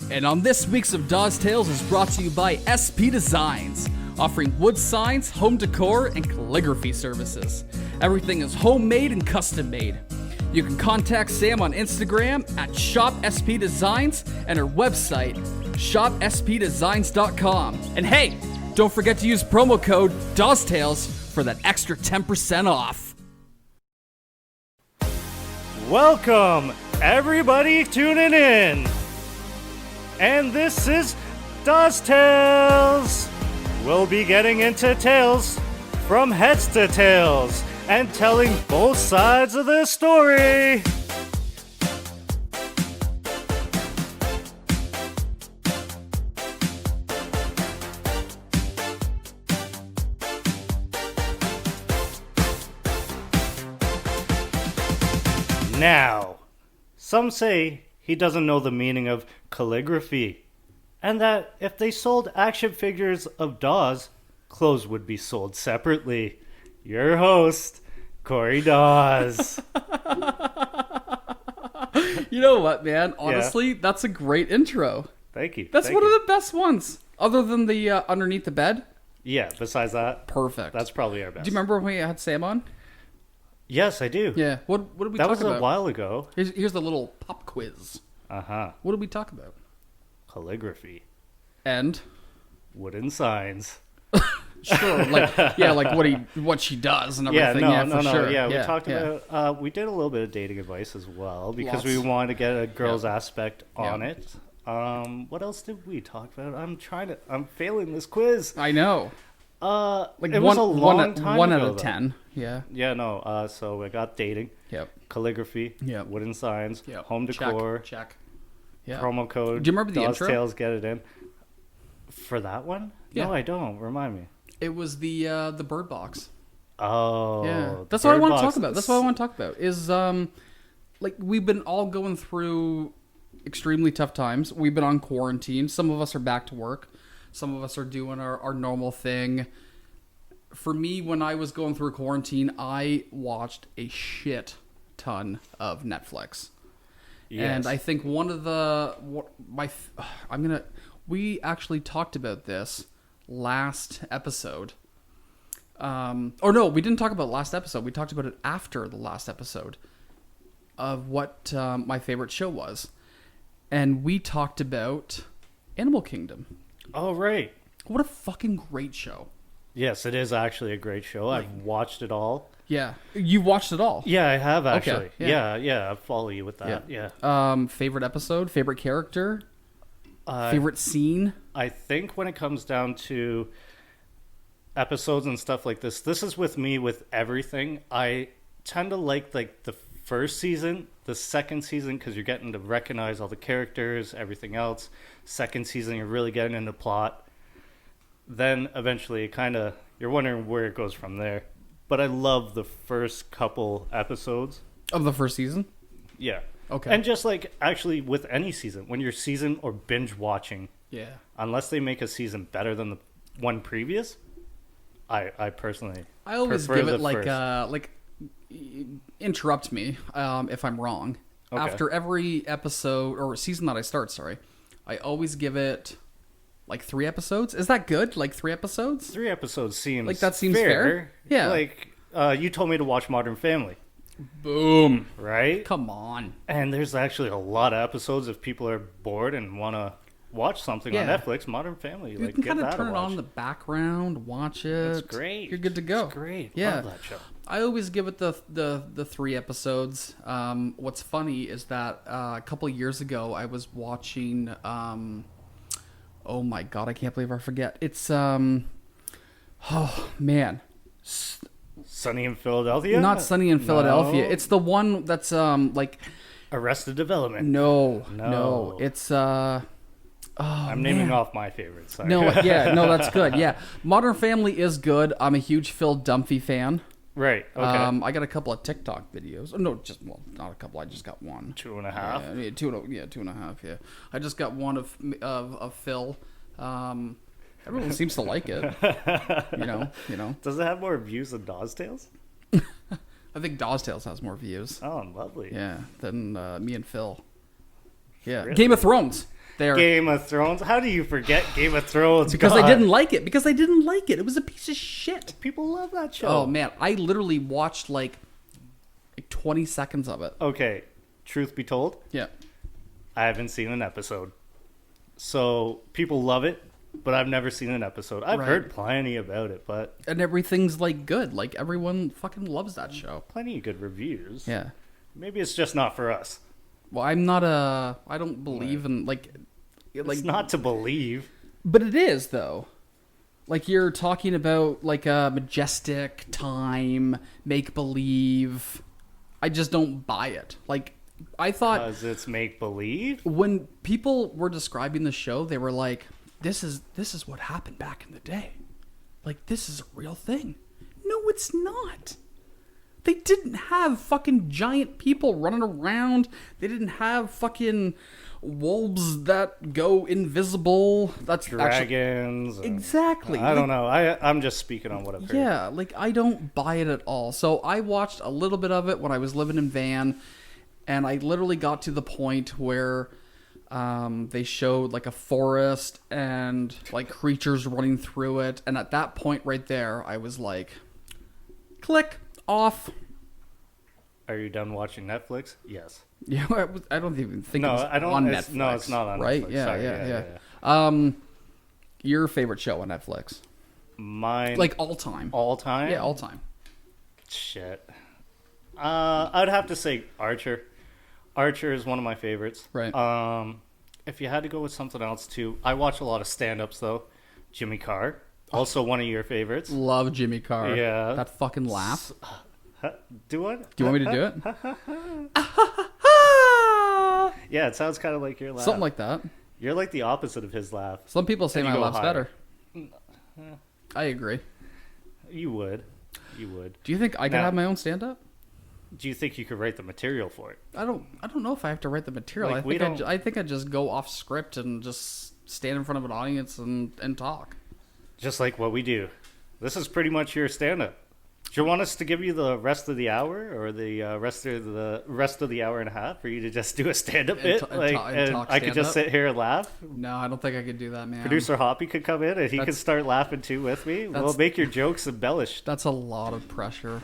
And on this week's of Dawes Tales is brought to you by SP Designs, offering wood signs, home decor, and calligraphy services. Everything is homemade and custom made. You can contact Sam on Instagram at ShopSPDesigns and her website, shopspdesigns.com. And hey, don't forget to use promo code Dawes Tales for that extra 10% off. Welcome, everybody tuning in. And this is Dawes Tales. We'll be getting into tales from heads to tails and telling both sides of the story. Now, some say he doesn't know the meaning of calligraphy, and that if they sold action figures of Dawes, clothes would be sold separately. Your host, Corey Dawes. You know what, man? Honestly, that's a great intro. Thank you. That's one of the best ones, other than the underneath the bed. Yeah, besides that, Perfect. that's probably our best. Do you remember when we had Sam on? Yes, I do. Yeah. What did we That talk was about? a while ago. Here's the little pop quiz. Uh-huh. What did we talk about? Calligraphy. And Wooden signs. sure, like what she does and everything. Sure. Yeah, we talked about. We did a little bit of dating advice as well because we wanted to get a girl's aspect on it. What else did we talk about? I'm failing this quiz. I know. Like it was a long time one ago, out of though. 10. Yeah. Yeah, no. So I got dating. Yep. Calligraphy. Yep. Wooden signs. Yep. Home decor. Check. Yeah. Promo code. Do you remember the Dawes intro? Tales, get it in. For that one? Yeah. No, I don't. Remind me. It was the bird box. Oh. Yeah. That's what I want to talk about. That's what I want to talk about. Is like we've been all going through extremely tough times. We've been on quarantine. Some of us are back to work. Some of us are doing our normal thing. For me, when I was going through quarantine, I watched a shit ton of Netflix. Yes. And I think one of we actually talked about this last episode. Or no, we didn't talk about last episode. We talked about it after the last episode of what my favorite show was. And we talked about Animal Kingdom. Oh, right. What a fucking great show. Yes, it is actually a great show. I've watched it all. Yeah. You watched it all? Yeah, I have actually. Okay, yeah, I follow you with that. Yeah. Favorite episode? Favorite character? Favorite scene? I think when it comes down to episodes and stuff like this is with me with everything. I tend to like the first season, the second season, because you're getting to recognize all the characters, everything else. Second season, you're really getting into plot. Then eventually you're wondering where it goes from there. But I love the first couple episodes. Of the first season? Yeah. Okay. And just like actually with any season, when you're season or binge watching, unless they make a season better than the one previous, I personally I always prefer give it the like interrupt me if I'm wrong. Okay. After every episode or season that I start, I always give it like 3 episodes. Is that good? Like 3 episodes? 3 episodes seems like that seems fair. Yeah. Like you told me to watch Modern Family. Boom. Right? Come on. And there's actually a lot of episodes if people are bored and want to watch something on Netflix. Modern Family, you can kind of turn it on in the background, watch it. It's great. You're good to go. It's great. Yeah. Love that show. I always give it the 3 episodes. What's funny is that a couple of years ago I was watching. Oh my god, I can't believe I forget. It's oh man. Sunny in Philadelphia? Not Sunny in Philadelphia. No. It's the one that's like Arrested Development. No. It's I'm naming off my favorites. Sorry. No, that's good. Yeah. Modern Family is good. I'm a huge Phil Dunphy fan. Right. Okay. I got a couple of TikTok videos. No, not a couple. I just got one. 2.5. Yeah, 2.5. Yeah, I just got one of Phil. Everyone seems to like it. You know. Does it have more views than Dawes Tales? I think Dawes Tales has more views. Oh, lovely. Yeah, than me and Phil. Yeah, Really? Game of Thrones. Game of Thrones. How do you forget Game of Thrones? Because God. I didn't like it. Because I didn't like it. It was a piece of shit. People love that show. Oh man, I literally watched like 20 seconds of it. Okay, truth be told, Yeah. I haven't seen an episode. So people love it, but I've never seen an episode. I've heard plenty about it, but and everything's like good. Like everyone fucking loves that show. Plenty of good reviews. Yeah. Maybe it's just not for us. Well, I don't believe in like It's not to believe. But it is though. Like you're talking about like a majestic time, make believe. I just don't buy it. Like I thought Because it's make believe. when people were describing the show, they were like, "This is what happened back in the day. Like this is a real thing." No, it's not. They didn't have fucking giant people running around. They didn't have fucking wolves that go invisible. That's Dragons. actually, exactly. I don't know. I'm just speaking on what I've heard. Yeah, like I don't buy it at all. So I watched a little bit of it when I was living in Van, and I literally got to the point where they showed like a forest and like creatures running through it, and at that point right there, I was like, click off. Are you done watching Netflix? Yes. Yeah, I don't even think No, it was I don't. on Netflix. No, it's not on right? Netflix. Yeah, Sorry, yeah. Your favorite show on Netflix? Mine, Like all time? all time. Yeah, all time. Shit. I'd have to say Archer. Archer is one of my favorites. Right. If you had to go with something else too, I watch a lot of stand-ups though. Jimmy Carr, also one of your favorites. Love Jimmy Carr. Yeah. That fucking laugh. Do what? Do you want me to do it? Yeah, it sounds kind of like your laugh. Something like that. You're like the opposite of his laugh. Some people say And you my go laugh's higher. better. I agree. You would. You would. Do you think I could Now- have my own stand-up? Do you think you could write the material for it? I don't know if I have to write the material. Like, we don't- I think I just go off script and just stand in front of an audience and talk. Just like what we do. This is pretty much your stand-up. Do you want us to give you the rest of the hour, or the rest of the hour and a half, for you to just do a stand-up bit? and talk I could just stand-up? sit here and laugh. No, I don't think I could do that, man. Producer Hoppy could come in and he could That's- start laughing too with me. We'll that's- make your jokes embellished. That's a lot of pressure.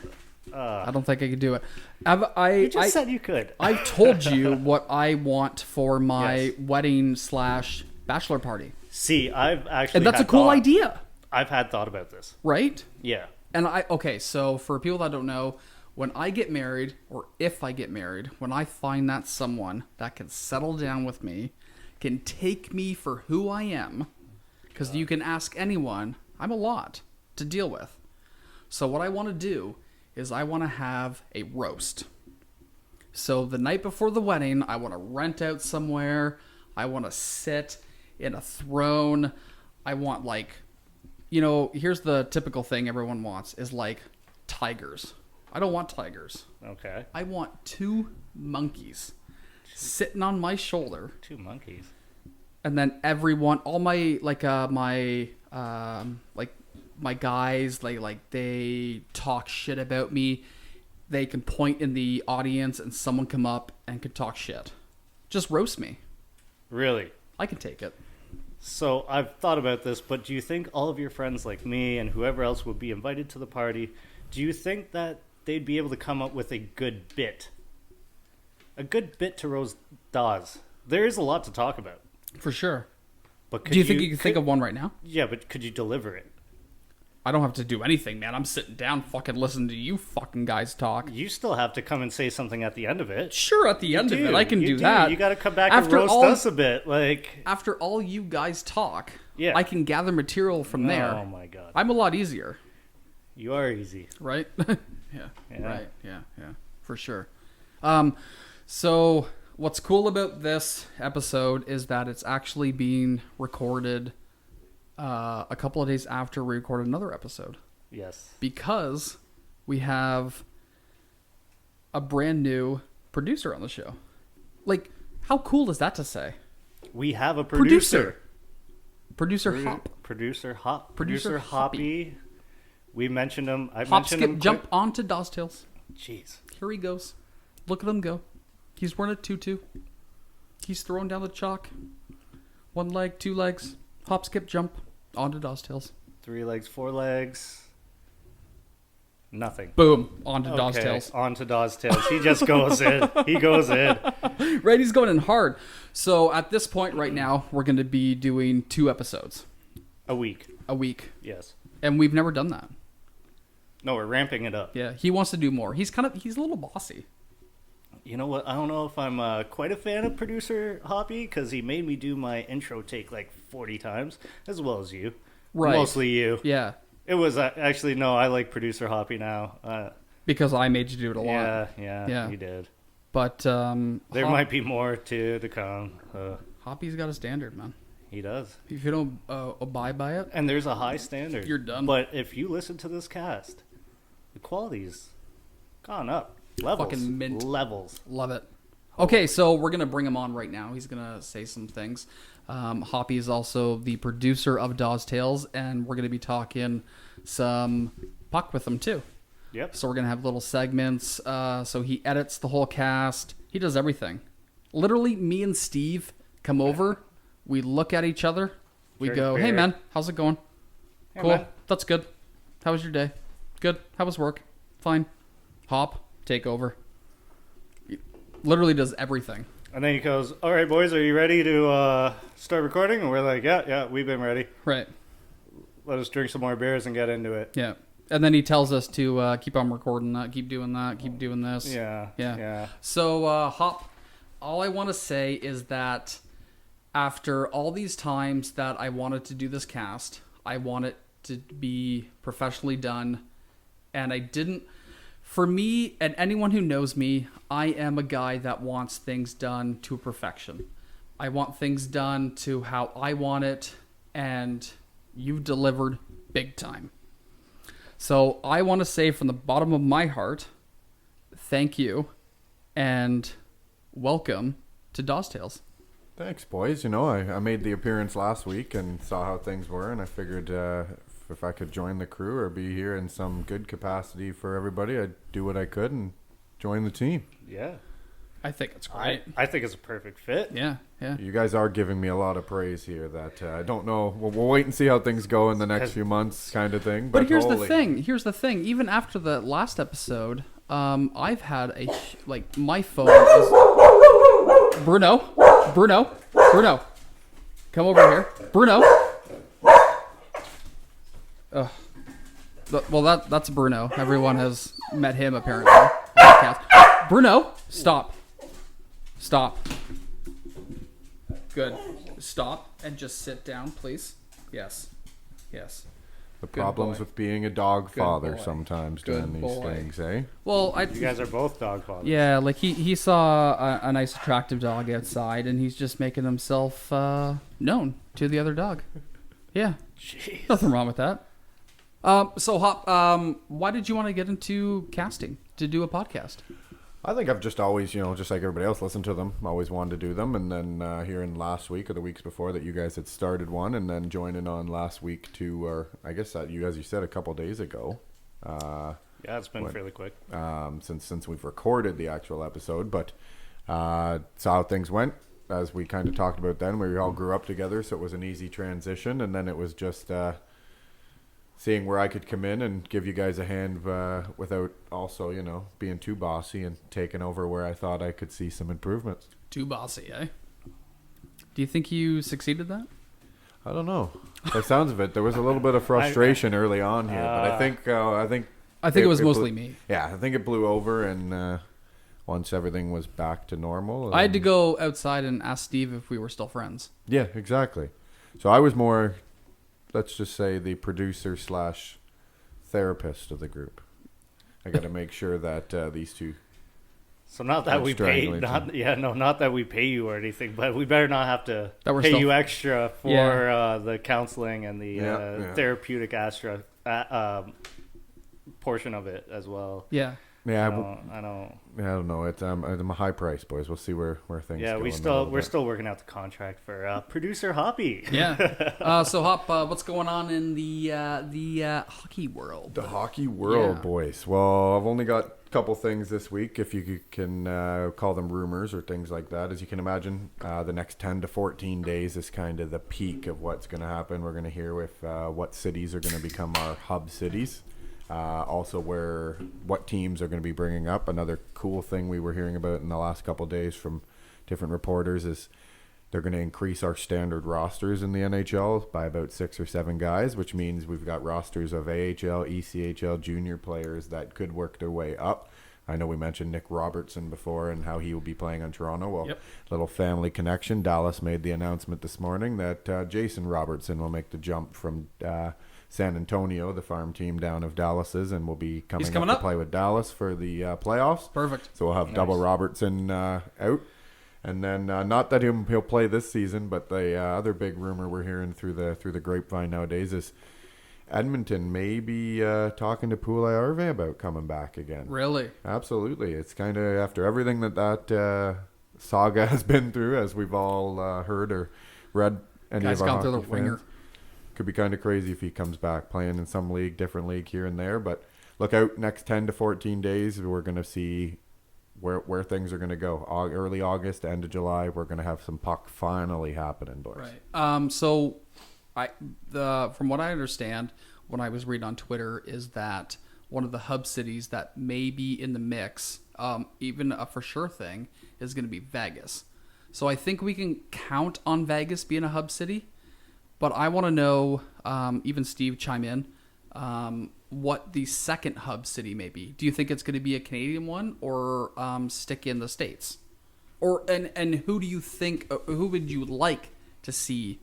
I don't think I could do it. I You just said you could. I've told you what I want for my Yes. wedding / bachelor party. See, I've actually And that's a had cool thought. idea, I've had thought about this. right? Yeah. And okay, so for people that don't know, when I get married, or if I get married, when I find that someone that can settle down with me, can take me for who I am, because you can ask anyone, I'm a lot to deal with. So what I want to do is I want to have a roast. So the night before the wedding, I want to rent out somewhere. I want to sit in a throne. I want here's the typical thing everyone wants is like tigers. I don't want tigers. Okay. I want 2 monkeys sitting on my shoulder, 2 monkeys. and then everyone, all my my guys, they talk shit about me. They can point in the audience, and someone come up and can talk shit. Just roast me. Really? I can take it. So I've thought about this, but do you think all of your friends like me and whoever else would be invited to the party, do you think that they'd be able to come up with a good bit? A good bit to roast Dawes. There is a lot to talk about. For sure. But Do you think you can think of one right now? Yeah, but could you deliver it? I don't have to do anything, man. I'm sitting down fucking listening to you fucking guys talk. You still have to come and say something at the end of it. Sure, at the end of it, I can do that. You got to come back After and roast all- us a bit. After all you guys talk, Yeah. I can gather material from there. Oh my god. I'm a lot easier, You are easy. right? Yeah. Yeah. Right. Yeah. For sure. So what's cool about this episode is that it's actually being recorded a couple of days after we recorded another episode, Yes. because we have a brand new producer on the show. Like, how cool is that to say? We have a producer. Producer Hop. Producer Hop. Producer Hoppy. We mentioned him. I Hop, mentioned skip, him. jump onto Dawes Tales. Jeez. Here he goes. Look at him go. He's wearing a tutu. He's throwing down the chalk. 1 leg, 2 legs, hop, skip, jump, onto Dawes Tales. 3 legs, 4 legs. Nothing. Boom, onto Dawes Tales. On to Dawes Tales. He just goes in. He goes in. Right, he's going in hard. So at this point right now, we're going to be doing 2 episodes. A week. Yes. And we've never done that. No, we're ramping it up. Yeah, he wants to do more. He's a little bossy. You know what? I don't know if I'm quite a fan of producer Hoppy, because he made me do my intro take like 40 times, as well as you. Right. Mostly you. Yeah. It was actually, no, I like producer Hoppy now. Because I made you do it a lot. Yeah, you did. But there might be more to come. Hoppy's got a standard, man. He does. If you don't abide by it, and there's a high standard, you're done. But if you listen to this cast, the quality's gone up. Levels. Fucking mint. Levels. Love it. Okay, so we're going to bring him on right now. He's going to say some things. Hoppy is also the producer of Dawes Tales, and we're going to be talking some puck with him too. Yep. So we're going to have little segments. So he edits the whole cast. He does everything. Literally, me and Steve come over. We look at each other. We go, hey, man, how's it going? Hey, cool. Man. That's good. How was your day? Good. How was work? Fine. Hop. Take over. He literally does everything. And then he goes, all right, boys, are you ready to start recording? And we're like, yeah, we've been ready. Right. Let us drink some more beers and get into it. Yeah. And then he tells us to keep on recording that, keep doing that, keep doing this. Yeah. So, Hop, all I want to say is that after all these times that I wanted to do this cast, I want it to be professionally done. And I didn't... For me, and anyone who knows me, I am a guy that wants things done to perfection. I want things done to how I want it, and you've delivered big time. So I want to say from the bottom of my heart, thank you, and welcome to Dawes Tales. Thanks, boys. You know, I made the appearance last week and saw how things were, and I figured if I could join the crew or be here in some good capacity for everybody, I'd do what I could and join the team. Yeah. I think it's great. I think it's a perfect fit. Yeah. You guys are giving me a lot of praise here that I don't know. We'll wait and see how things go in the next few months kind of thing. But here's the thing. Even after the last episode, I've had my phone is... Bruno, come over here. Bruno. Well, that's Bruno. Everyone has met him apparently. Bruno, stop. Good. Stop and just sit down, please. Yes. The problems with being a dog father sometimes doing these things, eh? Well, you guys are both dog fathers. Yeah, like he saw a nice attractive dog outside, and he's just making himself known to the other dog. Yeah. Jeez. Nothing wrong with that. So Hop, why did you want to get into casting to do a podcast? I think I've just always, just like everybody else, listened to them. Always wanted to do them. And then hearing last week or the weeks before that you guys had started one, and then joining on last week to, or I guess that you said a couple days ago. Yeah, it's been fairly quick. Since we've recorded the actual episode. But saw how things went. As we kind of talked about then, we all grew up together, so it was an easy transition. And then it was just... seeing where I could come in and give you guys a hand without also, being too bossy and taking over where I thought I could see some improvements. Too bossy, eh? Do you think you succeeded that? I don't know. By the sounds of it, there was a little bit of frustration early on here, but I think it was mostly me. Yeah, I think it blew over, and once everything was back to normal, I had to go outside and ask Steve if we were still friends. Yeah, exactly. So I was more... let's just say the producer / therapist of the group. I got to make sure that these two. So not that we pay, not that we pay you or anything, but we better not have to pay you extra for the counseling and the therapeutic portion of it as well. Yeah. Yeah, I don't. I don't know. It's a high price, boys. We'll see where things. Yeah, go we're still working out the contract for producer Hoppy. Yeah. So Hop, what's going on in the hockey world? The hockey world, Yeah. boys. Well, I've only got a couple things this week, if you can call them rumors or things like that. As you can imagine, the next 10 to 14 days is kind of the peak of what's going to happen. We're going to hear with what cities are going to become our hub cities. Also, what teams are going to be bringing up. Another cool thing we were hearing about in the last couple of days from different reporters is they're going to increase our standard rosters in the NHL by about 6 or 7 guys, which means we've got rosters of AHL, ECHL, junior players that could work their way up. I know we mentioned Nick Robertson before and how he will be playing on Toronto. Well, Yep. Little family connection. Dallas made the announcement this morning that Jason Robertson will make the jump from San Antonio, the farm team down of Dallas's, and will be coming up to play with Dallas for the playoffs. Perfect. So we'll have double Robertson out. And then not that he'll play this season, but the other big rumor we're hearing through the grapevine nowadays is Edmonton may be talking to Pouliot-Arvin about coming back again. Really? Absolutely. It's kind of after everything that saga has been through, as we've all heard or read. Guy's gone through the ringer. Could be kind of crazy if he comes back playing in some league, different league here and there. But look out, next 10 to 14 days, we're going to see where things are going to go. Early August, end of July, we're going to have some puck finally happening, boys. Right. So, from what I understand, what I was reading on Twitter is that one of the hub cities that may be in the mix, even a for sure thing, is going to be Vegas. So I think we can count on Vegas being a hub city. But I want to know, even Steve chime in, what the second hub city may be. Do you think it's going to be a Canadian one or stick in the States? And who do you think, who would you like to see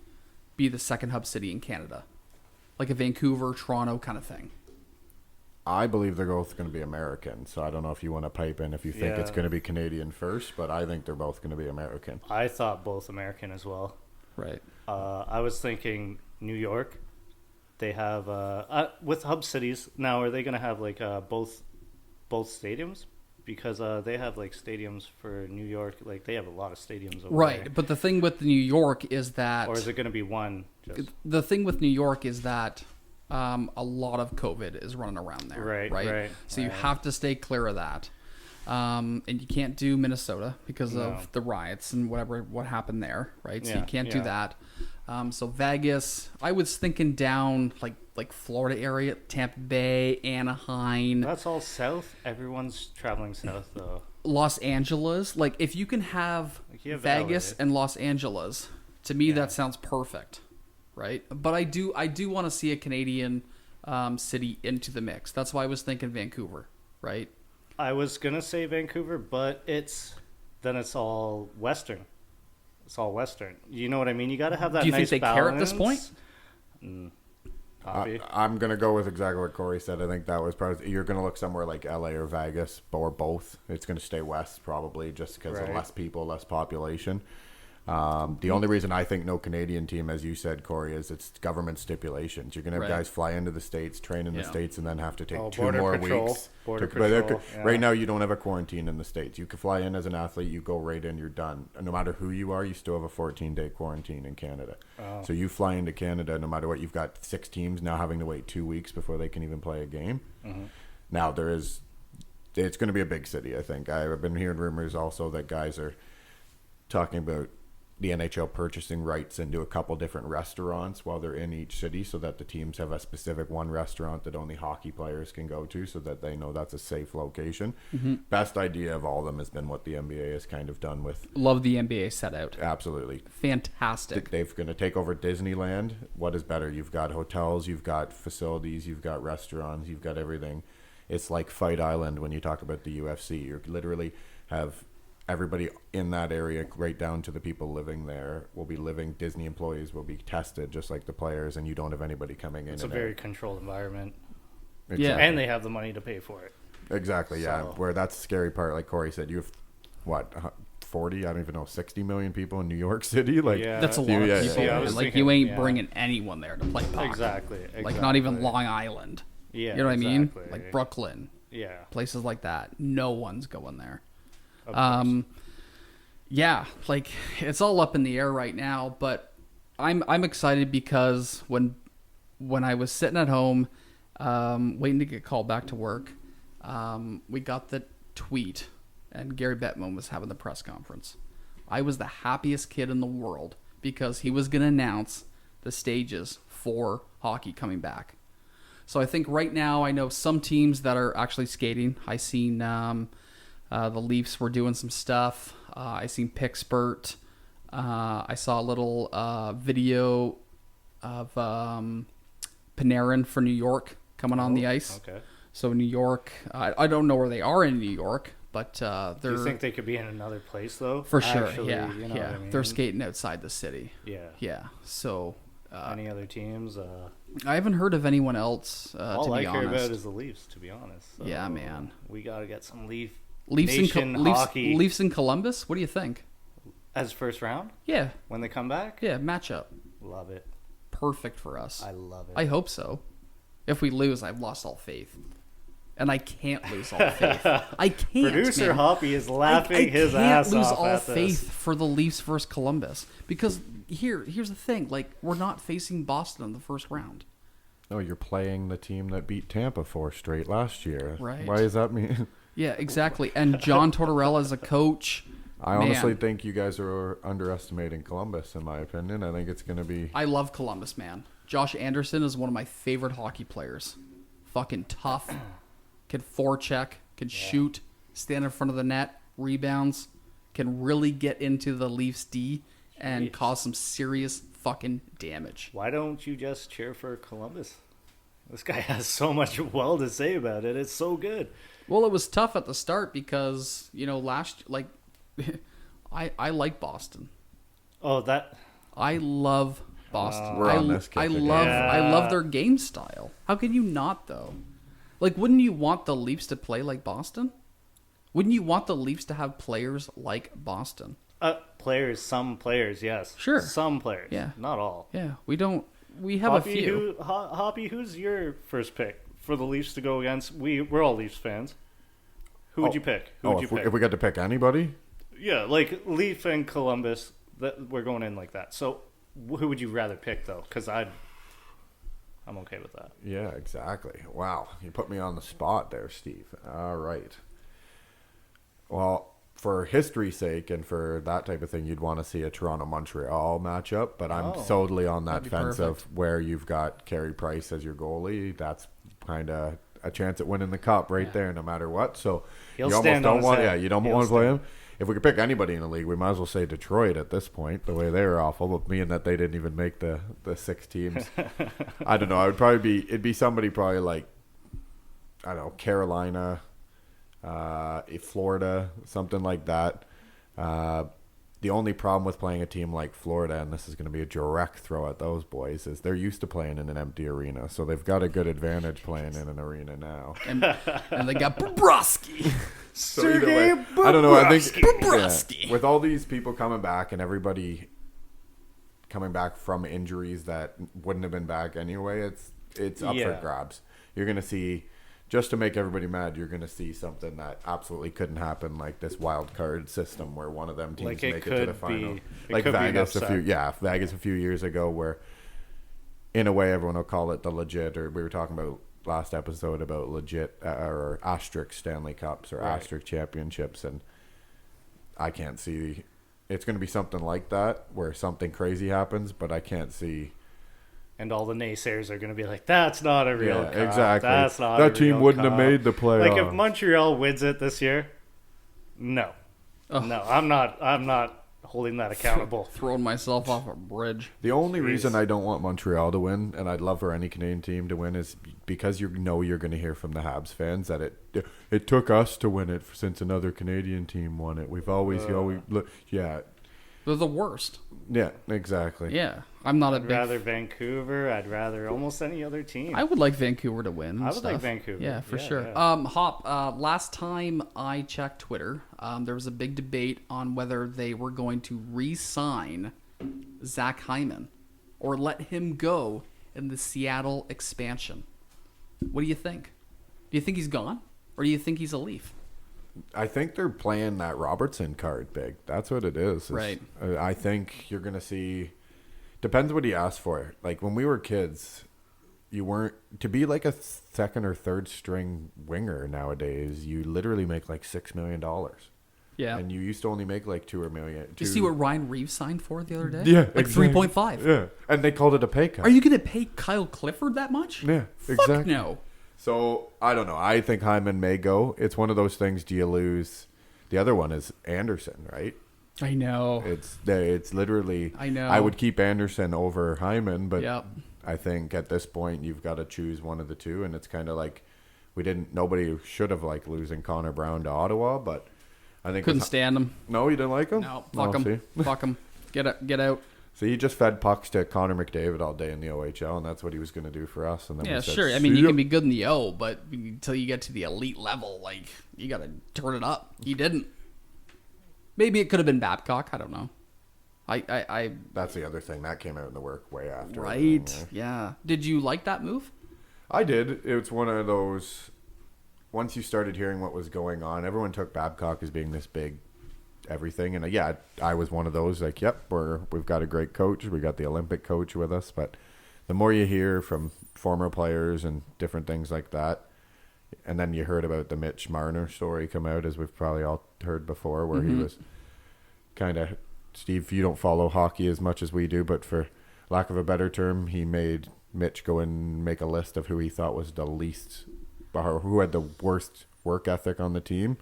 be the second hub city in Canada? Like a Vancouver, Toronto kind of thing. I believe they're both going to be American. So I don't know if you want to pipe in if you think it's going to be Canadian first, but I think they're both going to be American. I thought both American as well. Right. I was thinking New York. They have with hub cities now. Are they going to have like both stadiums? Because they have like stadiums for New York. Like they have a lot of stadiums over Right. there. But the thing with New York is that, Or is it going to be one? the thing with New York is that a lot of COVID is running around there. Right. So you have to stay clear of that. And you can't do Minnesota because No. of the riots and what happened there, right? So Yeah, you can't do that. So Vegas, I was thinking down like Florida area, Tampa Bay, Anaheim, That's all south. Everyone's traveling south though. Los Angeles. Like if you can have Like, you have Vegas LA. and Los Angeles, to me that sounds perfect, right? But I do want to see a Canadian city into the mix. That's why I was thinking Vancouver, right? I was gonna say Vancouver, but it's all Western. It's all Western. You know what I mean? You got to have that. Do you nice think they balance. care at this point? I'm going to go with exactly what Corey said. I think that was probably, you're going to look somewhere like LA or Vegas or both. It's going to stay west probably just because of less people, less population. The only reason I think no Canadian team, as you said, Corey, is it's government stipulations. You're going to have guys fly into the States, train in the States, and then have to take 2 more weeks. Right now, you don't have a quarantine in the States. You can fly in as an athlete, you go right in, you're done. And no matter who you are, you still have a 14-day quarantine in Canada. Oh. So you fly into Canada, no matter what, you've got 6 teams now having to wait 2 weeks before they can even play a game. Mm-hmm. Now, it's going to be a big city, I think. I've been hearing rumors also that guys are talking about the NHL purchasing rights into a couple different restaurants while they're in each city so that the teams have a specific one restaurant that only hockey players can go to so that they know that's a safe location. Mm-hmm. Best idea of all of them has been what the NBA has kind of done with. Love the NBA set out. Absolutely. Fantastic. They're going to take over Disneyland. What is better? You've got hotels, you've got facilities, you've got restaurants, you've got everything. It's like Fight Island when you talk about the UFC. You literally have everybody in that area, right down to the people living there, will be living. Disney employees will be tested just like the players, and you don't have anybody coming in. It's a very controlled environment. Exactly. Yeah. And they have the money to pay for it. Exactly, yeah. So. Where that's the scary part, like Corey said, you have, 40, I don't even know, 60 million people in New York City? Like, that's a lot of people. Like, you ain't bringing anyone there to play puck. Exactly. Like, not even Long Island. Yeah, you know what I mean? Like Brooklyn, Yeah. places like that. No one's going there. Of course. Yeah, like it's all up in the air right now, but I'm excited because when I was sitting at home waiting to get called back to work, we got the tweet and Gary Bettman was having the press conference. I was the happiest kid in the world because he was going to announce the stages for hockey coming back. So I think right now I know some teams that are actually skating. I seen the Leafs were doing some stuff. I seen Pittsburgh. I saw a little video of Panarin for New York coming on the ice. Okay. So New York, I don't know where they are in New York, but they're... Do you think they could be in another place, though? For sure, Actually, yeah. You know yeah. what I mean? They're skating outside the city. Yeah. Yeah, so... Any other teams? I haven't heard of anyone else, all to I be care honest. about is the Leafs, to be honest. So Yeah, man. We got to get some Leafs Nation hockey. Leafs in Columbus? What do you think? As first round? Yeah. When they come back? Yeah, matchup. Love it. Perfect for us. I love it. I hope so. If we lose, I've lost all faith. And I can't lose all faith. I can't. Producer man. Hoppy is laughing his can't ass lose off all at faith this. for the Leafs versus Columbus because here's the thing: like we're not facing Boston in the first round. No, you're playing the team that beat Tampa 4 straight last year. Right. Why does that mean? Yeah, exactly. And John Tortorella is a coach. I honestly Man. think you guys are underestimating Columbus, in my opinion. I think it's going to be... I love Columbus, man. Josh Anderson is one of my favorite hockey players. Fucking tough. Can forecheck. Can shoot. Stand in front of the net. Rebounds. Can really get into the Leafs D and Jeez. cause some serious fucking damage. Why don't you just cheer for Columbus? This guy has so much well to say about it. It's so good. Well, it was tough at the start because, I like Boston. Oh, that... I love Boston. We're on this kick I again. love Yeah. I love their game style. How can you not though? Like, wouldn't you want the Leafs to play like Boston? Wouldn't you want the Leafs to have players like Boston? Some players, yes. Sure. Some players. Yeah. Not all. Yeah, we don't. We have Hoppy, a few. Hoppy, who's your first pick for the Leafs to go against? We're all Leafs fans. Who would you pick? Who would you pick? if we got to pick anybody? Yeah, like Leaf and Columbus. We're going in like that. So, who would you rather pick though? Because I'm okay with that. Yeah, exactly. Wow, you put me on the spot there, Steve. All right. Well, for history's sake and for that type of thing, you'd want to see a Toronto-Montreal matchup, but I'm totally on that That'd be fence of perfect. where you've got Carey Price as your goalie. That's kind of a chance at winning the cup right there, no matter what. So He'll you almost stand on don't his want, head. you don't He'll want to play stand. him. If we could pick anybody in the league, we might as well say Detroit at this point. The way they were awful, but being that they didn't even make the 6 teams, I don't know. It'd be somebody probably like, I don't know, Carolina, Florida, something like that. The only problem with playing a team like Florida, and this is going to be a direct throw at those boys, is they're used to playing in an empty arena, so they've got a good advantage playing in an arena now. and they got Bobrovsky. So either way, I don't know. I think Bobrovsky. with all these people coming back and everybody coming back from injuries that wouldn't have been back anyway, it's up for grabs. You're going to see, just to make everybody mad, you're going to see something that absolutely couldn't happen, like this wild card system where one of them teams Like it make it to the could final. be- it Like could be an Vegas upset. Vegas a few years ago, where in a way everyone will call it the legit, or we were talking about last episode about legit or asterisk Stanley Cups or Right. asterisk championships, and I can't see it's going to be something like that where something crazy happens, but I can't see. And all the naysayers are going to be like, "That's not a real cup. Exactly. That's not That a team real wouldn't cup." have made the playoffs. Like if Montreal wins it this year, no, no, I'm not holding that accountable. Throwing myself off a bridge. The only Jeez. reason I don't want Montreal to win, and I'd love for any Canadian team to win, is because you're going to hear from the Habs fans that it took us to win it since another Canadian team won it. We've always They're the worst. yeah, exactly. Yeah, I'm not a I'd big. rather Vancouver. I'd rather almost any other team. I would like Vancouver to win. and I would like stuff. Vancouver. Yeah, for Yeah, sure. yeah. Hop. Last time I checked Twitter, there was a big debate on whether they were going to re-sign Zach Hyman or let him go in the Seattle expansion. What do you think? Do you think he's gone? Or do you think he's a Leaf? I think they're playing that Robertson card big. That's what it is. Right. I think you're going to see... Depends what he asked for. Like, when we were kids, you weren't... To be like a second or third string winger nowadays, you literally make like $6 million. Yeah. And you used to only make like $2 million. Did you see what Ryan Reeves signed for the other day? Yeah, like exactly. 3.5. Yeah, and they called it a pay cut. Are you going to pay Kyle Clifford that much? Yeah, Fuck exactly. no. So, I don't know. I think Hyman may go. It's one of those things, do you lose... The other one is Anderson, right? I know. It's literally... I know. I would keep Anderson over Hyman, but Yep. I think at this point you've got to choose one of the two, and it's kind of like nobody should have liked losing Connor Brown to Ottawa, but I think... Couldn't stand him. No, you didn't like him? No, fuck him. See? Fuck him. Get out. So he just fed pucks to Connor McDavid all day in the OHL, and that's what he was going to do for us. And then Yeah, we said, sure. I mean, you can be good in the O, but until you get to the elite level, like, you got to turn it up. He didn't. Maybe it could have been Babcock. I don't know. I That's the other thing. That came out in the work way after. Right. Yeah. Did you like that move? I did. It's one of those... Once you started hearing what was going on, everyone took Babcock as being this big everything. And yeah, I was one of those. Like, yep, we've got a great coach. We got the Olympic coach with us. But the more you hear from former players and different things like that, and then you heard about the Mitch Marner story come out, as we've probably all heard before, where he was kind of... Steve, you don't follow hockey as much as we do, but for lack of a better term, he made Mitch go and make a list of who he thought was the least... or who had the worst work ethic on the team,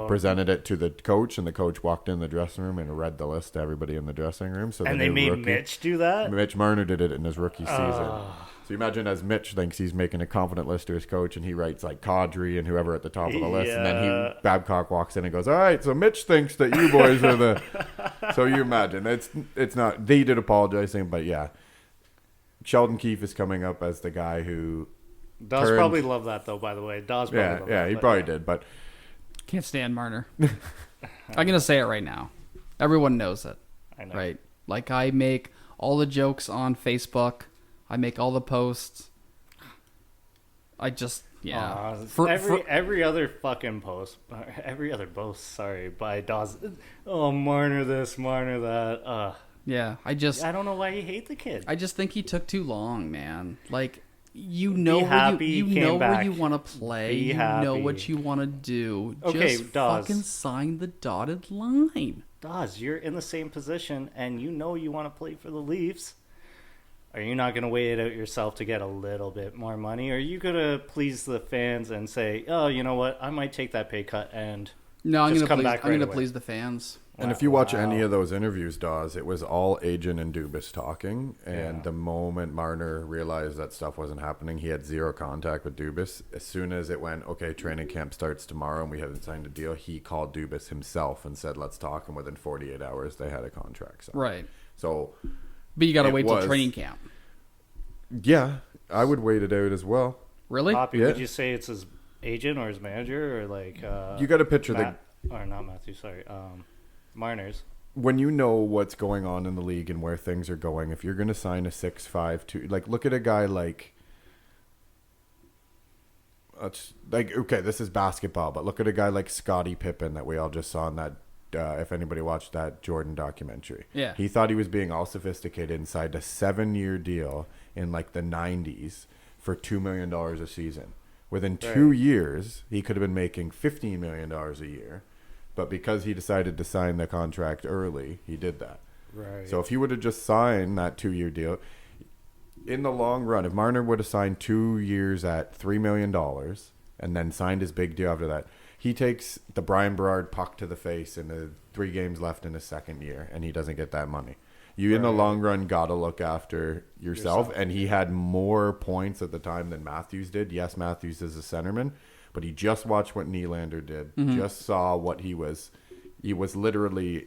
presented it to the coach, and the coach walked in the dressing room and read the list to everybody in the dressing room. So and they made Mitch do that? Mitch Marner did it in his rookie season. So you imagine, as Mitch thinks he's making a confident list to his coach, and he writes like Kadri and whoever at the top of the list, and then Babcock walks in and goes, all right, so Mitch thinks that you boys are the... So you imagine, it's not... They did apologize, but yeah. Sheldon Keefe is coming up as the guy who... Dawes probably loved that, though, by the way. Dawes probably loved that. Yeah, he probably did, but... Can't stand Marner. I'm going to say it right now. Everyone knows it. I know. Right? Like, I make all the jokes on Facebook. I make all the posts. I just... Yeah. Every other fucking post, every other post, sorry, by Dawes. Oh, Marner this, Marner that. Yeah, I don't know why you hate the kid. I just think he took too long, man. Like... You know where you want to play. You know what you want to do. Okay, just Dawes. fucking sign the dotted line. Dawes, you're in the same position, and you know you want to play for the Leafs. Are you not going to wait it out yourself to get a little bit more money? Or are you going to please the fans and say, oh, you know what, I might take that pay cut and I'm just come back right away? I'm going to please the fans. And if you watch any of those interviews, Dawes, it was all Agent and Dubas talking. And the moment Marner realized that stuff wasn't happening, he had zero contact with Dubas. As soon as it went, okay, training camp starts tomorrow and we haven't signed a deal, he called Dubas himself and said, let's talk. And within 48 hours, they had a contract signed. Right. So, but you got to wait till training camp. Yeah, I would wait it out as well. Really? Poppy, would you say it's his agent or his manager or like... you got to picture or not Matthew, sorry. Marner's. When you know what's going on in the league and where things are going, if you're going to sign a 6'5", like look at a guy like okay, this is basketball, but look at a guy like Scottie Pippen that we all just saw in that. If anybody watched that Jordan documentary, yeah, he thought he was being all sophisticated and signed a 7-year deal in like the 90s for $2 million a season. Within 2 years, he could have been making $15 million a year. But because he decided to sign the contract early, he did that. Right. So if he would have just signed that 2-year deal, in the long run, if Marner would have signed 2 years at $3 million and then signed his big deal after that, he takes the Brian Berard puck to the face in the 3 games left in his second year, and he doesn't get that money. You, in the long run, got to look after yourself. And he had more points at the time than Matthews did. Yes, Matthews is a centerman. But he just watched what Nylander did. Just saw what he was. He was literally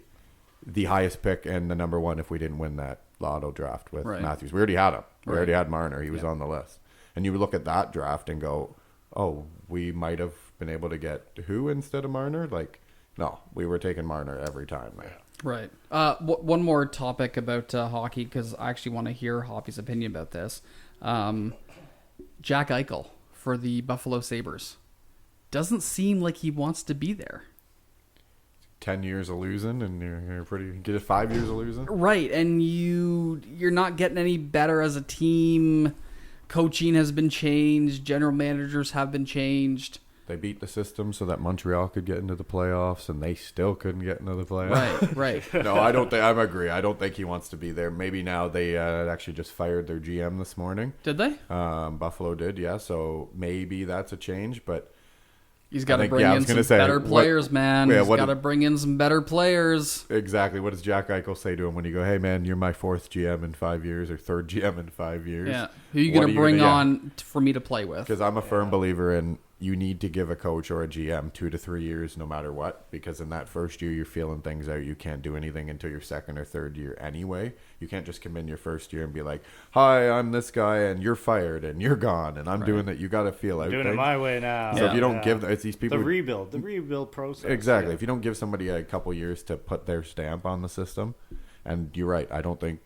the highest pick and the number one if we didn't win that lotto draft with Matthews. We already had him. We already had Marner. He was on the list. And you would look at that draft and go, oh, we might have been able to get who instead of Marner? Like, no, we were taking Marner every time. Man. Right. One more topic about hockey, because I actually want to hear Hoppy's opinion about this. Jack Eichel for the Buffalo Sabres. doesn't seem like he wants to be there. 10 years of losing, and you're pretty get 5 years of losing. Right, and you're not getting any better as a team. Coaching has been changed. General managers have been changed. They beat the system so that Montreal could get into the playoffs, and they still couldn't get into the playoffs. Right. No, I don't think. I agree. I don't think he wants to be there. Maybe now they actually just fired their GM this morning. Did they? Buffalo did, yeah. So maybe that's a change, but he's got to bring in some better players, man. He's got to bring in some better players. Exactly. What does Jack Eichel say to him when you go, "Hey, man, you're my 4th GM in 5 years or 3rd GM in 5 years"? Yeah. Who are you going to bring on for me to play with? Because I'm a firm believer in you need to give a coach or a GM 2 to 3 years no matter what, because in that first year you're feeling things out. You can't do anything until your 2nd or 3rd year anyway. You can't just come in your first year and be like, "Hi, I'm this guy and you're fired and you're gone and I'm doing that." You got to feel out doing things. it my way now. So if you don't give it's these people the rebuild process. Exactly. Yeah. If you don't give somebody a couple years to put their stamp on the system, and you're right, I don't think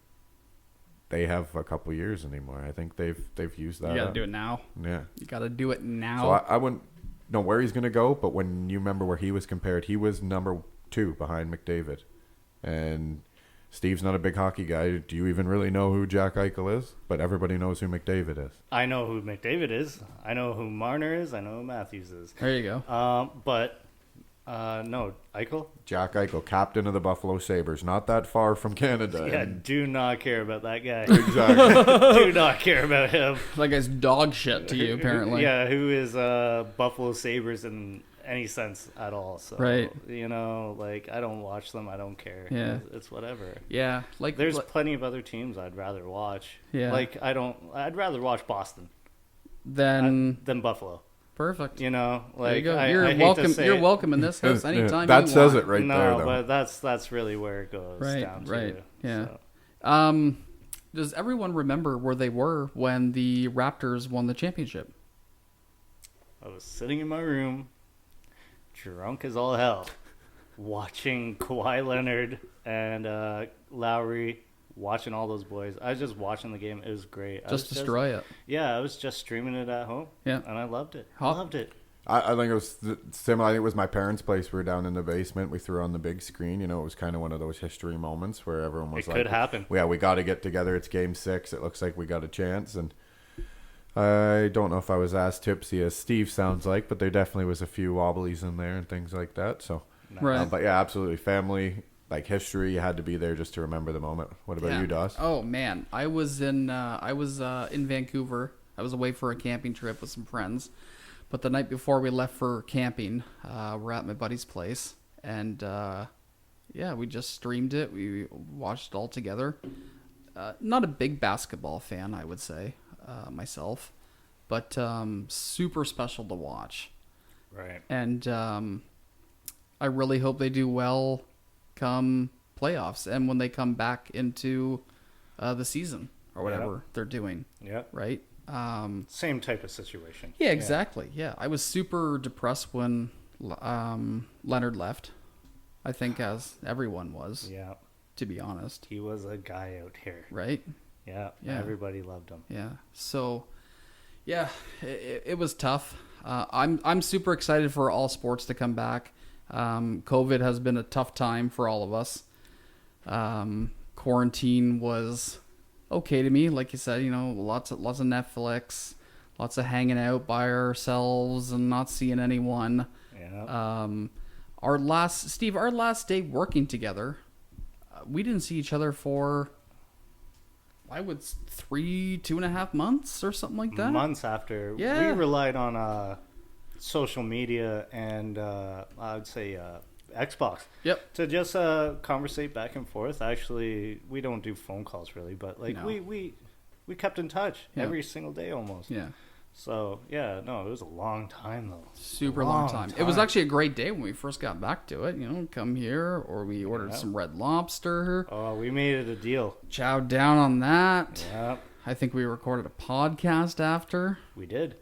they have a couple years anymore. I think they've used that. You got to do it now. Yeah. You got to do it now. So I wouldn't know where he's going to go, but when you remember where he was compared, he was number 2 behind McDavid. And Steve's not a big hockey guy. Do you even really know who Jack Eichel is? But everybody knows who McDavid is. I know who McDavid is. I know who Marner is. I know who Matthews is. There you go. No, Eichel? Jack Eichel, captain of the Buffalo Sabres. Not that far from Canada. Yeah, do not care about that guy. Exactly. Do not care about him. That guy's dog shit to you, apparently. Yeah, who is Buffalo Sabres in any sense at all. So, right. You know, like, I don't watch them. I don't care. Yeah. It's whatever. Yeah. Like, there's plenty of other teams I'd rather watch. Yeah. Like, I'd rather watch Boston than Buffalo. Perfect. You know, like, there you go. I You're hate welcome. to say You're it. welcome in this house anytime. That you says want. it right there, though. No, but that's really where it goes down to. Right. Yeah. So. Does everyone remember where they were when the Raptors won the championship? I was sitting in my room, drunk as all hell, watching Kawhi Leonard and Lowry, watching all those boys. I was just watching the game. It was great. Just destroy it. Yeah, I was just streaming it at home. Yeah. And I loved it. Hot. I think it was similar. I think it was my parents' place. We were down in the basement. We threw on the big screen. You know, it was kind of one of those history moments where everyone was it like, could happen. Yeah, we got to get together. It's game 6. It looks like we got a chance. And I don't know if I was as tipsy as Steve sounds like, but there definitely was a few wobblies in there and things like that. So, Right. But yeah, absolutely. Family, like history, you had to be there just to remember the moment. What about you, Dawes? Oh man, I was in Vancouver. I was away for a camping trip with some friends. But the night before we left for camping, we're at my buddy's place, and we just streamed it. We watched it all together. Not a big basketball fan, I would say, myself, but super special to watch. Right. And I really hope they do well come playoffs and when they come back into the season or whatever they're doing. Yeah. Right. Same type of situation. Yeah, exactly. Yeah. I was super depressed when Leonard left. I think as everyone was. Yeah. To be honest. He was a guy out here. Right? Yeah. Yeah. Everybody loved him. Yeah. So, yeah, it was tough. I'm super excited for all sports to come back. COVID has been a tough time for all of us. Quarantine was okay to me, like you said. You know, lots of Netflix, lots of hanging out by ourselves and not seeing anyone. Yeah. Our last day working together, we didn't see each other for 2.5 months or something like that. Months after. Yeah. We relied on social media and I would say Xbox. Yep. To just conversate back and forth. Actually, we don't do phone calls really, but like No. we kept in touch every single day almost. Yeah. So yeah, no, it was a long time though. Super long time. It was actually a great day when we first got back to it. You know, come here, or we ordered some Red Lobster. Oh, we made it a deal. Chowed down on that. Yeah, I think we recorded a podcast after. we did.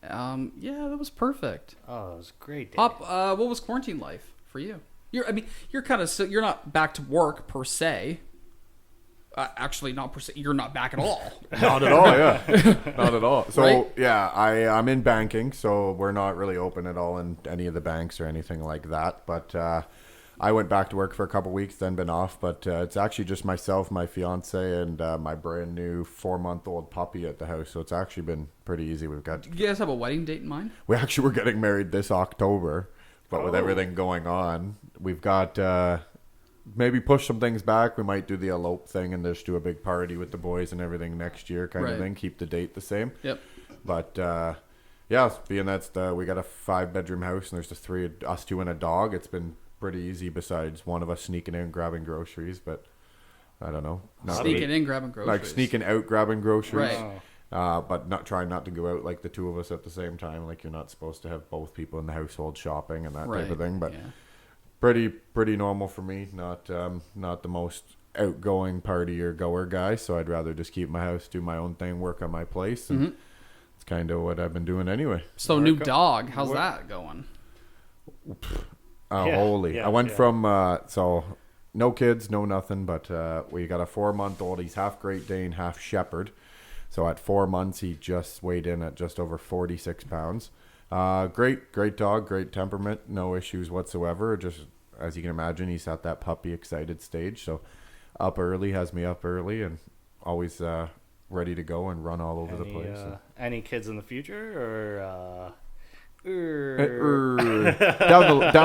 Yeah, that was perfect. Oh, it was a great day. Pop, what was quarantine life for you? You're not back to work per se. Actually, not you're not back at all. Not at all, yeah. Not at all. So, Right? yeah, I'm in banking, so we're not really open at all in any of the banks or anything like that. But I went back to work for a couple weeks, then been off. But it's actually just myself, my fiance, and my brand new 4-month-old puppy at the house. So it's actually been pretty easy. You guys have a wedding date in mind? We actually were getting married this October, but with everything going on, we've got... maybe push some things back. We might do the elope thing and just do a big party with the boys and everything next year kind of thing. Keep the date the same. Yep. But, yeah, being we got a 5-bedroom house and there's the 3 of us 2 and a dog. It's been pretty easy besides one of us sneaking in, grabbing groceries. But, I don't know. Sneaking in, grabbing groceries. Like sneaking out, grabbing groceries. Right. But trying not to go out like the 2 of us at the same time. Like you're not supposed to have both people in the household shopping and that type of thing. But pretty normal for me. Not the most outgoing partier goer guy. So I'd rather just keep my house, do my own thing, work on my place, and it's kind of what I've been doing anyway. So new dog, how's that going? Holy! I went from so no kids, no nothing, but we got a 4-month-old. He's half Great Dane, half Shepherd. So at 4 months, he just weighed in at just over 46 pounds. Great dog, great temperament, no issues whatsoever. Just as you can imagine, he's at that puppy excited stage. So has me up early and always ready to go and run all over the place. Any kids in the future down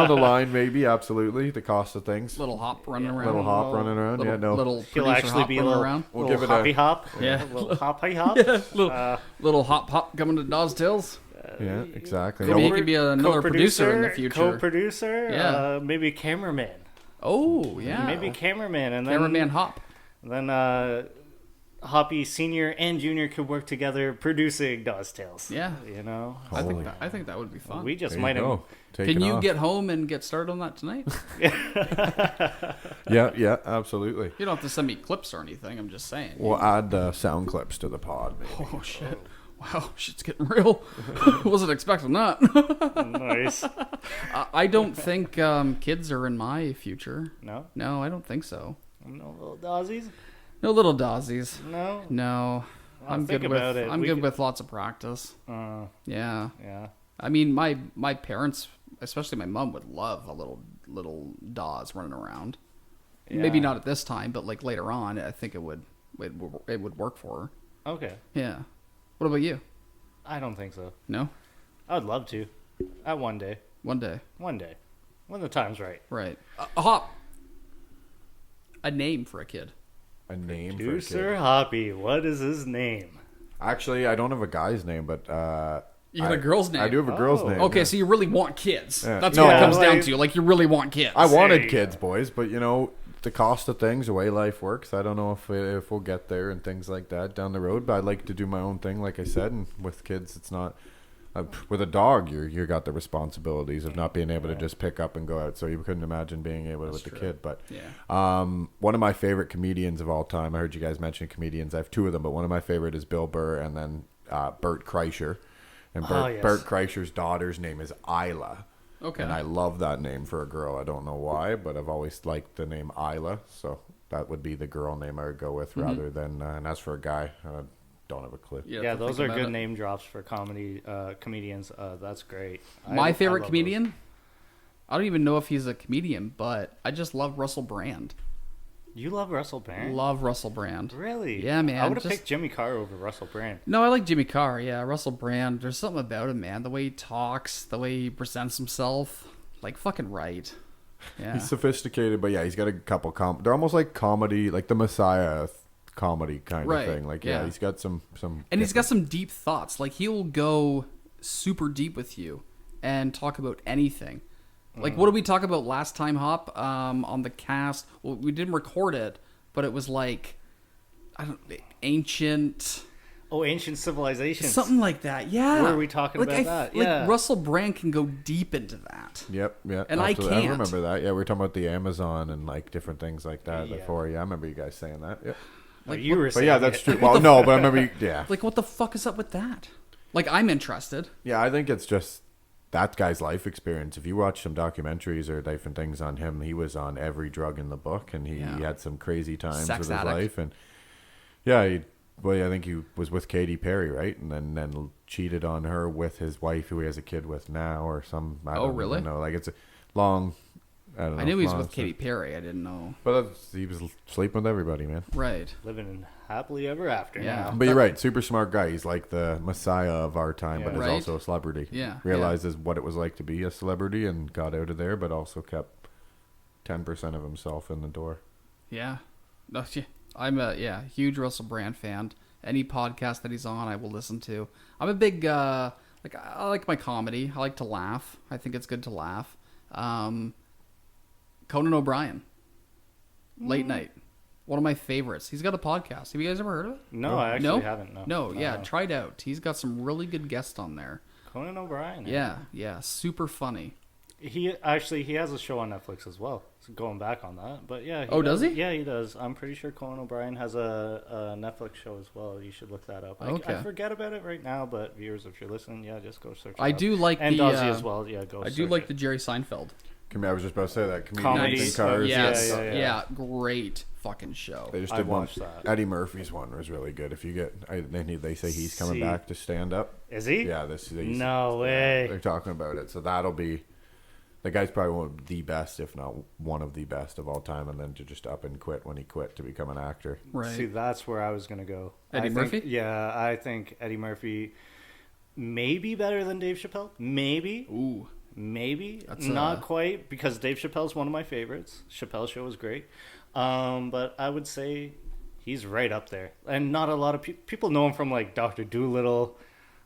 the line, maybe, absolutely. The cost of things. Little hop running around. Little He'll actually be a little around. We'll give it hoppy a hop. Yeah. A little hoppy hop. Little hop coming to Dawes Tales. Yeah, exactly. Maybe he could be another producer in the future. Co-producer. Yeah. Maybe cameraman. Oh, yeah. Maybe cameraman. And then Cameraman Hop. Then Hoppy Senior and Junior could work together producing Dawes Tales. Yeah. You know? I think that would be fun. We just There might you have... go. Can you get home and get started on that tonight? Yeah, absolutely. You don't have to send me clips or anything. I'm just saying. We'll add sound clips to the pod, maybe. Oh, shit. Wow, shit's getting real. Wasn't expecting that. Nice. I don't think kids are in my future. No? No, I don't think so. No little Dawsies? No little Dawsies. No? No. Well, I'm think good with about it. I'm good with lots of practice. Yeah. Yeah. I mean, my parents, especially my mom, would love a little Dawes running around. Yeah. Maybe not at this time, but like later on, I think it would work for her. Okay. Yeah. What about you? I don't think so. No? I would love to. One day. One day. One day. When the time's right. Right. Hop. A name for a kid. A name for a Producer kid. Hoppy. What is his name? Actually, I don't have a guy's name, but You have a girl's name. I do have a girl's name. Okay, yeah. so you really want kids. Yeah. That's No, what it comes down like- to. Like, you really want kids. I wanted kids, boys, but the cost of things, the way life works, I don't know if we'll get there and things like that down the road. But I'd like to do my own thing, like I said. And with kids, it's not. With a dog, you got the responsibilities of not being able to just pick up and go out. So you couldn't imagine being able to with the kid. But one of my favorite comedians of all time. I heard you guys mention comedians. I have 2 of them, but one of my favorite is Bill Burr, and then Bert Kreischer. And Bert Kreischer's daughter's name is Isla. Okay. And I love that name for a girl. I don't know why, but I've always liked the name Isla. So that would be the girl name I would go with rather than... and as for a guy, I don't have a clue. Yeah, those are good name drops for comedians. That's great. My favorite I love comedian? those. I don't even know if he's a comedian, but I just love Russell Brand. You love Russell Brand? Love Russell Brand. Really? Yeah, man. I would have picked Jimmy Carr over Russell Brand. No, I like Jimmy Carr. Yeah, Russell Brand. There's something about him, man. The way he talks, the way he presents himself. Like, fucking right. Yeah. He's sophisticated, but yeah, he's got a couple... They're almost like comedy, like the Messiah comedy kind of thing. Like, yeah, he's got some... And he's got some deep thoughts. Like, he'll go super deep with you and talk about anything. Like, what did we talk about last time, Hop? On the cast. Well, we didn't record it, but it was like, ancient... Oh, ancient civilizations. Something like that, yeah. What are we talking about that? Yeah. Like, Russell Brand can go deep into that. Yep, yeah. And absolutely. I can't. I remember that. Yeah, we were talking about the Amazon and, like, different things like that before. Yeah, I remember you guys saying that. Yeah. Like, you were saying But yeah, that's true. Well, no, but I remember... Yeah. Like, what the fuck is up with that? Like, I'm interested. Yeah, I think it's just... that guy's life experience. If you watch some documentaries or different things on him, he was on every drug in the book, and he had some crazy times Sex with his addict. life. And yeah, I think he was with Katy Perry, right? And then cheated on her with his wife, who he has a kid with now, or some. I don't really? know. Like it's a long. I don't know. I knew he was long with story. Katy Perry. I didn't know. But he was sleeping with everybody, man. Right. Living happily ever after Yeah. now. But you're right, super smart guy. He's like the messiah of our time, but Yeah. is Right. also a celebrity. Yeah, Realizes what it was like to be a celebrity and got out of there, but also kept 10% of himself in the door. Yeah. No, yeah. I'm a huge Russell Brand fan. Any podcast that he's on, I will listen to. I'm a big I like my comedy. I like to laugh. I think it's good to laugh. Conan O'Brien, late night, one of my favorites. He's got a podcast. Have you guys ever heard of it? No, I actually haven't. No. Yeah, try it out. He's got some really good guests on there. Conan O'Brien. Yeah, super funny. He has a show on Netflix as well. So going back on that, but yeah. Does he? Yeah, he does. I'm pretty sure Conan O'Brien has a Netflix show as well. You should look that up. Okay. I forget about it right now, but viewers, if you're listening, yeah, just go search it I up. do like and the Dawsey as well. Yeah, go. I do search like it. the Jerry Seinfeld. I was just about to say that. Comedy. Comedy cars. Yes, Yeah. great fucking show. They just I did one. watched that. Eddie Murphy's one was really good. If you get, they say he's coming See. back to stand up. Is he? Yeah, No way. They're talking about it, so that'll be. The guy's probably one of the best, if not one of the best of all time, and then to just up and quit when he quit to become an actor. Right. See, that's where I was gonna go. Eddie Murphy? Yeah, I think Eddie Murphy may be better than Dave Chappelle. Maybe. Ooh. Maybe. That's, Not quite, because Dave Chappelle's one of my favorites. Chappelle's show was great. But I would say he's right up there. And not a lot of people know him from like Dr. Dolittle,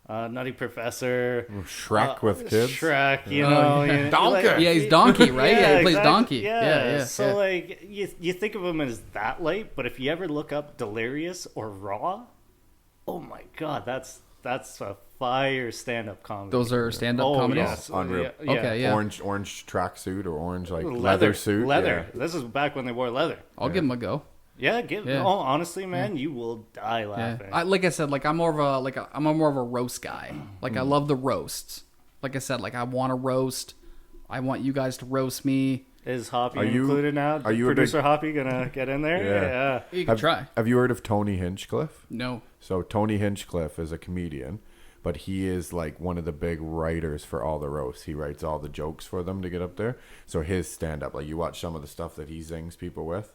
Nutty Professor. Shrek with kids. Shrek, you Oh, know. yeah. you- Donkey. Yeah, he's Donkey, right? Yeah, he plays exactly. Donkey. Yeah. Yeah. So like you think of him as that light, but if you ever look up Delirious or Raw, oh my god, that's a fire stand-up comedy. Those are stand-up oh, comedies. Yes. Unreal. Yeah. Okay, yeah. Orange tracksuit or orange like leather suit. Leather. Yeah. This is back when they wore leather. I'll give him a go. Yeah, Yeah. Oh, honestly, man, you will die Yeah. laughing. Like I said, like I'm more of a roast guy. Like I love the roasts. Like I said, like I want to roast. I want you guys to roast me. Is Hoppy Are you- included now? are you a Producer big- Hoppy gonna get in there? Yeah. You can try. Have you heard of Tony Hinchcliffe? No. So Tony Hinchcliffe is a comedian, but he is like one of the big writers for all the roasts. He writes all the jokes for them to get up there. So his stand-up, like you watch some of the stuff that he zings people with,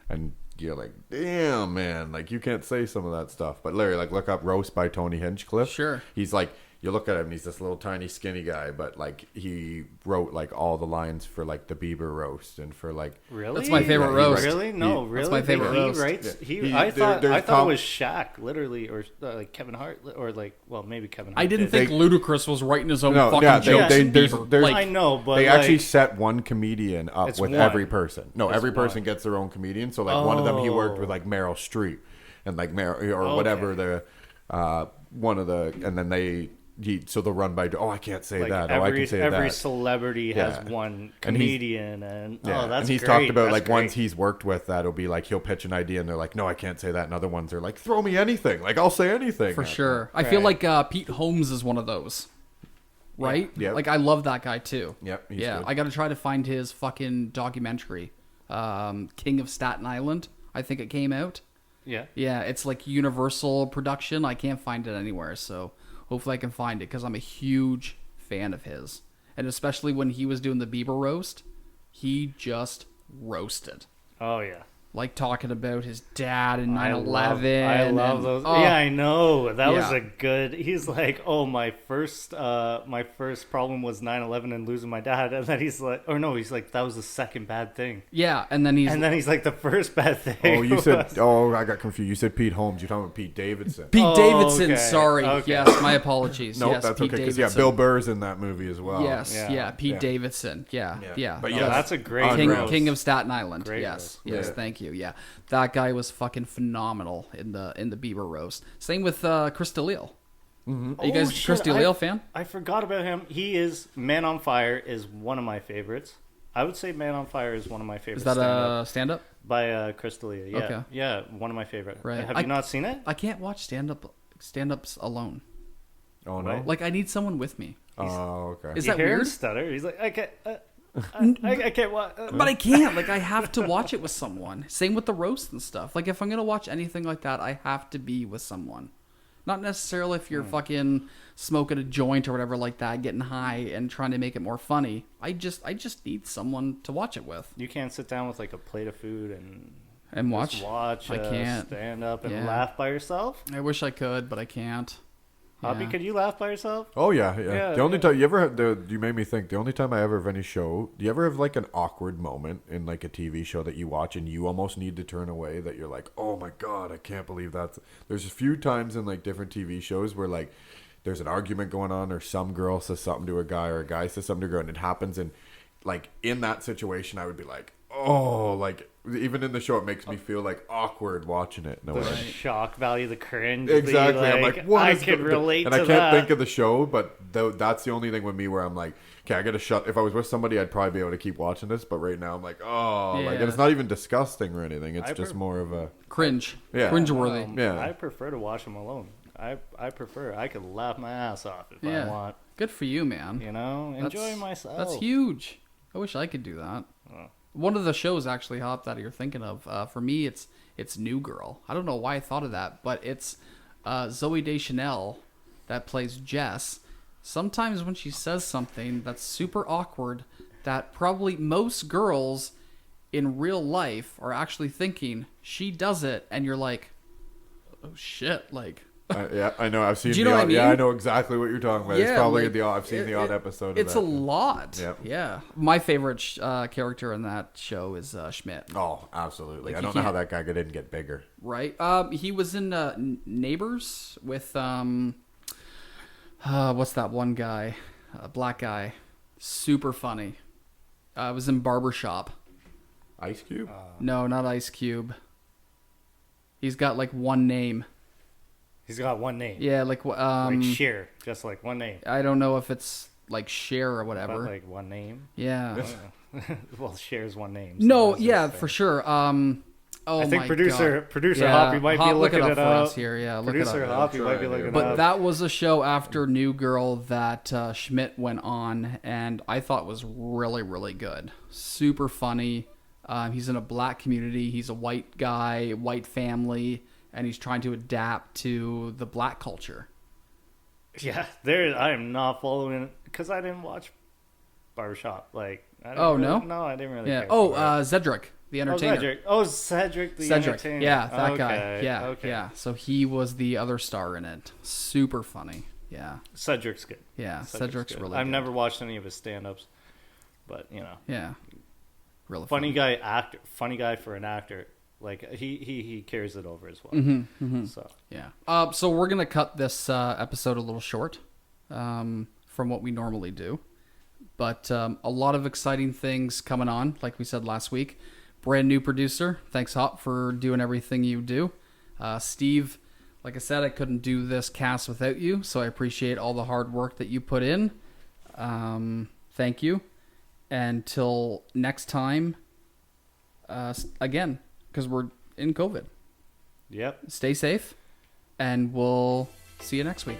and you're like, damn, man, like you can't say some of that stuff. But Larry, like look up roast by Tony Hinchcliffe. Sure. He's like, you look at him, he's this little tiny skinny guy, but like he wrote like all the lines for like the Bieber roast and for like Really? That's my favorite Yeah, he roast. writes- Really? No, really. That's my favorite he roast. writes. Yeah. I thought it com- was Shaq, literally, or like Kevin Hart, or like, well, maybe Kevin Hart. I didn't did. think Ludacris was writing his own No, fucking yeah, jokes. they- in there's- Bieber. there's- Like, I know, but they like, actually set one comedian up It's with one. every person. No, It's every person one. gets their own comedian. So like one of them, he worked with Oh. like Meryl Streep and like Meryl or Okay. whatever the one of the, and then so they'll run by. Oh, I can't say like that. every, Oh, I can say every that. celebrity has Yeah. one And he's- comedian, and Yeah. oh, that's and he's great. talked about That's like great. ones he's worked with that'll be like he'll pitch an idea and they're like, no, I can't say that. And other ones are like, throw me anything. Like I'll say anything. for sure. I feel Right. like Pete Holmes is one of those. Right? Yeah. Like I love that guy too. Yep, he's Yeah. good. I got to try to find his fucking documentary, King of Staten Island. I think it came out. Yeah. Yeah, it's like Universal production. I can't find it anywhere, so hopefully I can find it because I'm a huge fan of his. And especially when he was doing the Bieber roast, he just roasted. Oh yeah. Like talking about his dad and I 9/11. love and- those. oh, Yeah, I know. That was Yeah. a good. He's like, oh, my first problem was 9/11 and losing my dad, and then he's like, or no, he's like, that was the second bad thing, yeah, and then he's like, the first bad thing. Oh, you said. was- Oh, I got confused. You said Pete Holmes. You're talking about Pete Davidson. Pete Oh, Davidson. okay. Sorry, Okay. yes, my apologies. Nope, yes, that's Pete okay. Because Davidson. Bill Burr's in that movie as well. Yes, Yeah. yeah, Pete Yeah. Davidson. Yeah, yeah. But Oh, yes, that's a great King, roast. King of Staten Island. Great yes, roast. yes. Yeah. Thank you. Yeah, that guy was fucking phenomenal in the Bieber roast. Same with Chris D'Elia. Are you guys Oh, Chris shit, D'Elia fan? I forgot about him. He is Man on Fire is one of my favorites. I would say Man on Fire is one of my favorites. Is that stand-up a stand-up? by Chris D'Elia? Yeah, Okay. yeah, one of my favorite. Right. Have you not seen it? I can't watch stand-ups alone. Oh no. Like I need someone with me. Oh, okay. Is You that hear him weird? stutter. He's like, I can't. I can't watch. But I can't. Like I have to watch it with someone. Same with the roast and stuff. Like if I'm gonna watch anything like that, I have to be with someone. Not necessarily if you're fucking smoking a joint or whatever like that, getting high and trying to make it more funny. I just need someone to watch it with You can't sit down with like a plate of food and just watch. watch. I can't. Stand up and Yeah. laugh by yourself. I wish I could, but I can't. Hoppy, Yeah. could you laugh by yourself? Oh yeah. Yeah, The only yeah. time you ever have, you made me think. The only time I ever have any show. Do you ever have like an awkward moment in like a TV show that you watch and you almost need to turn away? That you're like, oh my god, I can't believe that. There's a few times in like different TV shows where like there's an argument going on, or some girl says something to a guy, or a guy says something to a girl, and it happens. And like in that situation, I would be like, oh, like even in the show, it makes me feel like awkward watching it. No The way. shock value, the cringe. Exactly. The, I'm like, what I is can the- relate and to I can't that. think of the show, but that's the only thing with me where I'm like, okay, I gotta shut. If I was with somebody, I'd probably be able to keep watching this, but right now I'm like, oh, like, Yeah. and it's not even disgusting or anything. It's I just per- more of a Cringe. Yeah. Cringe-worthy. Yeah. I prefer to watch them alone. I prefer. I could laugh my ass off if Yeah. I want. Good for you, man. You know, enjoy That's- myself. That's huge. I wish I could do that. Oh. One of the shows actually hopped out of you're thinking of. For me, it's New Girl. I don't know why I thought of that, but it's Zoe Deschanel that plays Jess. Sometimes when she says something that's super awkward, that probably most girls in real life are actually thinking she does it, and you're like, oh shit, like. yeah, I know. I've seen Do you the know what odd, I yeah, I mean? know exactly what you're talking about. Yeah, It's probably like, I've seen the odd episode of It's that. a lot. Yep. Yeah. My favorite character in that show is Schmidt. Oh, absolutely. Like, I you don't know how can't- that guy didn't get bigger. Right. He was in Neighbors with what's that one guy? Black guy. Super funny. Was in Barbershop. Ice Cube? No, not Ice Cube. He's got like one name. He's got one name. Yeah, like Like Cher, just like one name. I don't know if it's like Cher or But whatever. like one name. Yeah. Well, Cher's one name. so No, that's yeah, just for there. sure. Oh I think my producer God. producer Yeah, Hoppy might be Hop, look looking it it up for up. us here. Yeah, look Producer it up. Hoppy I'm might sure be I do. looking But up. that was a show after New Girl that Schmidt went on, and I thought was really, really good. Super funny. He's in a black community. He's a white guy, white family, and he's trying to adapt to the black culture. Yeah, there. I am not following because I didn't watch Barbershop. Like, I didn't Oh, really, no? no, I didn't really. Yeah. Care Oh, for it. Zedric, the entertainer. Cedric the Cedric. entertainer. Yeah, that guy. Okay, Yeah, okay. yeah. So he was the other star in it. Super funny. Yeah, Cedric's good. yeah. Cedric's good. really. I've good. never watched any of his stand-ups, but you know, Yeah. Really funny guy actor. Funny guy for an actor. Like he carries it over as well. Mm-hmm. So Yeah. So we're gonna cut this episode a little short from what we normally do, but a lot of exciting things coming on. Like we said last week, brand new producer. Thanks, Hop, for doing everything you do. Steve, like I said, I couldn't do this cast without you, so I appreciate all the hard work that you put in. Thank you. Until next time, again, because we're in COVID. yep. Stay safe, and we'll see you next week.